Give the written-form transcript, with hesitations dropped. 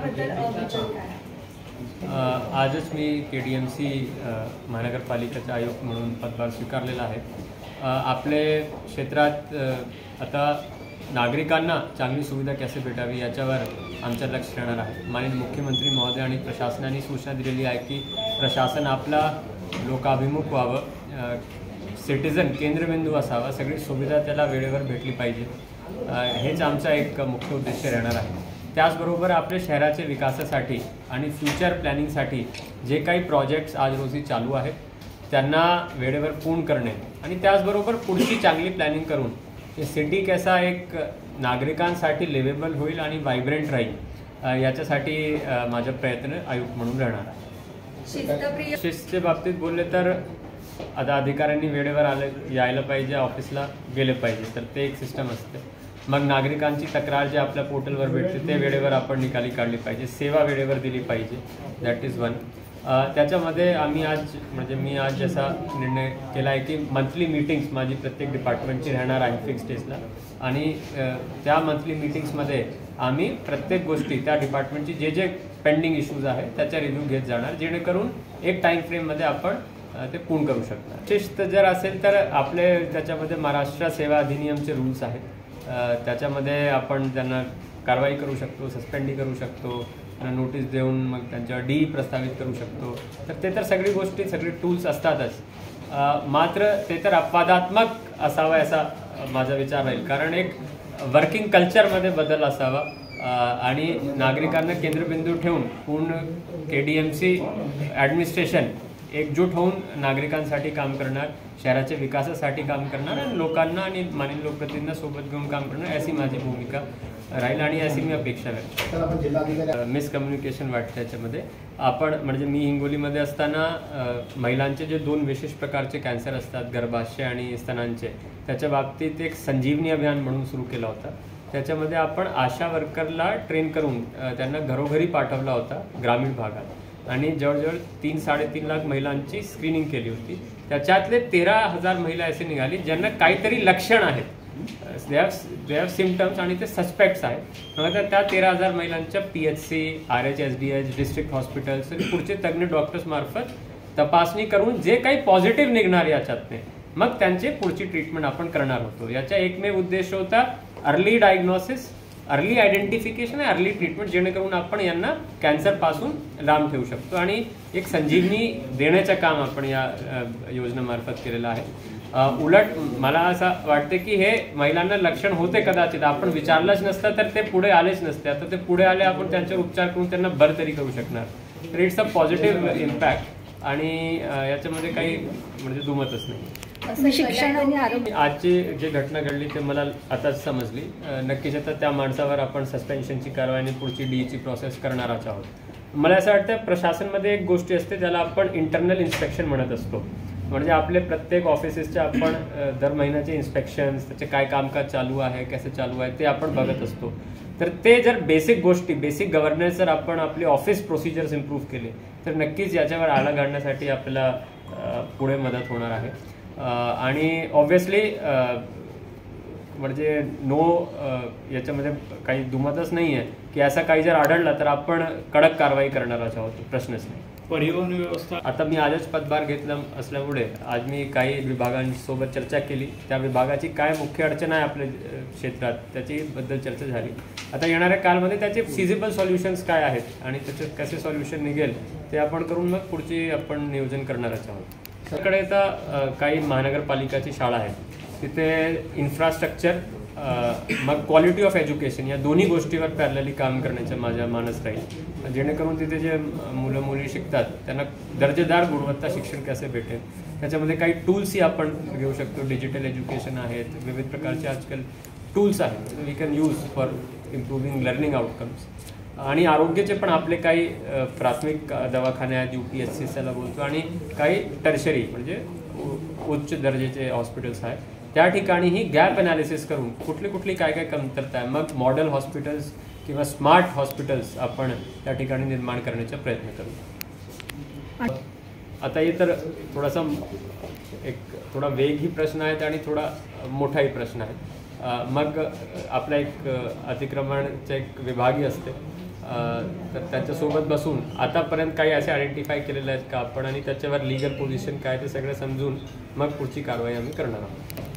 त्याबद्दल विचार करा। आजच मी KDMC महानगरपालिकेचा आयुक्त म्हणून पदभार स्वीकारलेला आहे। आपले क्षेत्रात आता नागरिकांना चांगली सुविधा कसे भेटावी याच्यावर आमचं लक्ष राहणार आहे। माननीय मुख्यमंत्री महोदय आणि प्रशासनाने सूचना दिलेली आहे की प्रशासन आपला लोकाभिमुख व्हावं, सिटीजन केंद्रबिंदू असावा, सगळी सुविधा त्याला वेळेवर भेटली पाहिजे, हेच आमचा एक मुख्य उद्देश राहणार आहे। त्याचबरोबर आपल्या शहराच्या विकासासाठी आणि फ्युचर प्लॅनिंगसाठी जे काही प्रोजेक्ट्स आज रोजी चालू आहेत त्यांना वेळेवर पूर्ण करणे आणि त्याचबरोबर पुढची चांगली प्लॅनिंग करून हे सिटी कसा एक नागरिकांसाठी लिव्हेबल होईल आणि व्हायब्रंट राहील याच्यासाठी माझा प्रयत्न आयुक्त म्हणून राहणार आहे। शिस्तीच्या बाबतीत बोलले तर आता अधिकाऱ्यांनी वेळेवर यायला पाहिजे, ऑफिसला गेले पाहिजे, तर ते एक सिस्टम असते। मग नागरिकांची तक्रार जे आपल्या पोर्टलवर भेटते ते वेळेवर आपण निकाली काढली पाहिजे, सेवा वेळेवर दिली पाहिजे, दॅट इज वन। त्याच्यामध्ये मी आज असा निर्णय केला आहे की मंथली मीटिंग्स माझी प्रत्येक डिपार्टमेंटची राहणार आहे फिक्स डेजला आणि त्या मंथली मीटिंग्समध्ये आम्ही प्रत्येक गोष्टी त्या डिपार्टमेंटची जे पेंडिंग इश्यूज आहेत त्याचा रिव्ह्यू घेत जाणार, जेणेकरून एक टाईम फ्रेममध्ये आपण ते पूर्ण करू शकणार। शिस्त जर असेल तर आपले त्याच्यामध्ये महाराष्ट्र सेवा अधिनियमचे रूल्स आहेत, त्याच्यामध्ये आपण त्यांना कारवाई करू शकतो, सस्पेंडही करू शकतो, नोटीस देऊन मग त्यांच्यावर डी प्रस्तावित करू शकतो। तर ते तर सगळी गोष्टी सगळे टूल्स असतातच, मात्र ते तर अपवादात्मक असावं असा माझा विचार राहील, कारण एक वर्किंग कल्चरमध्ये बदल असावा आणि नागरिकांना केंद्रबिंदू ठेवून पूर्ण KDMC ॲडमिनिस्ट्रेशन एकजूट होऊन नागरिकांसाठी काम करणार, शहराच्या विकासासाठी काम करणार आणि लोकांना आणि माननीय लोकप्रतिनिधींना सोबत घेऊन काम करणार अशी माझी भूमिका राहील आणि अशी मी अपेक्षा व्यक्त। मिसकम्युनिकेशन वाटतं त्याच्यामध्ये आपण म्हणजे मी हिंगोलीमध्ये असताना महिलांचे जे 2 विशेष प्रकारचे कॅन्सर असतात, गर्भाशय आणि स्तनांचे, त्याच्या बाबतीत एक संजीवनी अभियान म्हणून सुरू केला होता। त्याच्यामध्ये आपण आशा वर्करला ट्रेन करून त्यांना घरोघरी पाठवला होता ग्रामीण भागात आणि जवळजवळ 3-3.5 लाख महिलांची स्क्रीनिंग केली होती। त्याच्यातले 13,000 महिला असे निघाली ज्यांना काहीतरी लक्षण आहेत, दे हॅव सिम्पटम्स आणि ते सस्पेक्ट्स आहेत। मग त्या 13,000 महिलांच्या PHC, RHSDH, डिस्ट्रिक्ट हॉस्पिटल्स आणि पुढचे तज्ज्ञ डॉक्टर्स मार्फत तपासणी करून जे काही पॉझिटिव्ह निघणार याच्यातने मग त्यांचे पुढची ट्रीटमेंट आपण करणार होतो। याचा एकमेव उद्देश होता अर्ली डायग्नोसिस, अर्ली आयडेंटिफिकेशन आणि अर्ली ट्रीटमेंट, जेणेकरून आपण यांना कॅन्सरपासून लांब ठेवू शकतो आणि एक संजीवनी देण्याचं काम आपण या योजनेमार्फत केलेलं आहे। उलट मला असं वाटते की हे महिलांना लक्षण होते कदाचित, आपण विचारलंच नसतं तर ते पुढे आलेच नसते, आता ते पुढे आले, आपण त्यांच्यावर उपचार करून त्यांना बरं तरी करू शकणार। तर इट्स अ पॉझिटिव्ह इम्पॅक्ट आणि याच्यामध्ये काही म्हणजे दुमतच नाही। शिक्षण आणि आरोग्य आजची जी घटना घडली ते मला आताच समजली, नक्कीच आता त्या माणसावर आपण सस्पेन्शनची कारवाई आणि पुढची डीची प्रोसेस करणारच आहोत। मला असं वाटतं प्रशासनमध्ये एक गोष्टी असते ज्याला आपण इंटरनल इन्स्पेक्शन म्हणत असतो, म्हणजे आपले प्रत्येक ऑफिसेसचे आपण दर महिन्याचे इन्स्पेक्शन्स, त्याचे काय कामकाज चालू आहे, कसं चालू आहे ते आपण बघत असतो। तर ते जर बेसिक गोष्टी, बेसिक गव्हर्नन्स जर आपण आपले ऑफिस प्रोसिजर्स इम्प्रूव्ह केले तर नक्कीच याच्यावर आळा घालण्यासाठी आपल्याला पुढे मदत होणार आहे। आणि ऑब्व्हियसली म्हणजे याच्यामध्ये काही दुमतच नाही आहे की असं काही जर आढळलं तर आपण कडक कारवाई करणारच आहोत, प्रश्नच नाही। परिवहन व्यवस्था आता मी आजच पदभार घेतला असल्यामुळे आज मी काही विभागांसोबत चर्चा केली, त्या विभागाची काय मुख्य अडचण आहे आपल्या क्षेत्रात त्याची बद्दल चर्चा झाली। आता येणाऱ्या काळामध्ये त्याचे फिजिबल सॉल्युशन्स काय आहेत आणि त्याचे कसे सॉल्युशन निघेल ते आपण करून मग पुढची आपण नियोजन करणारच आहोत। त्याकडे आता काही महानगरपालिकाची शाळा आहेत, तिथे इन्फ्रास्ट्रक्चर मग क्वालिटी ऑफ एज्युकेशन या दोन्ही गोष्टीवर पॅरलली काम करण्याचं माझा मानस राहील, जेणेकरून तिथे जे मुलं मुली शिकतात त्यांना दर्जेदार गुणवत्ता शिक्षण कसे भेटेल। त्याच्यामध्ये काही टूल्सही आपण घेऊ शकतो, डिजिटल एज्युकेशन आहेत, विविध प्रकारचे आजकाल टूल्स आहेत we can use for improving learning outcomes. आणि आरोग्याचे पण आपले काही प्राथमिक दवाखाने आहेत, UPSCला बोलतो, आणि काही टर्शरी म्हणजे उच्च दर्जाचे हॉस्पिटल्स आहेत, त्या ठिकाणीही गॅप ॲनालिसिस करून कुठली काय कमतरता आहे मग मॉडेल हॉस्पिटल्स किंवा स्मार्ट हॉस्पिटल्स आपण त्या ठिकाणी निर्माण करण्याचा प्रयत्न करू। आता हे तर थोडासा एक थोडा वेगही प्रश्न आहेत आणि थोडा मोठाही प्रश्न आहे। मग आपला एक अतिक्रमणचा एक विभागही असते, तर त्यांच्यासोबत बसून आतापर्यंत काही असे आयडेंटिफाय केलेले आहेत का आपण आणि त्याच्यावर लीगल पोझिशन काय ते सगळं समजून मग पुढची कारवाई आम्ही करणार आहोत.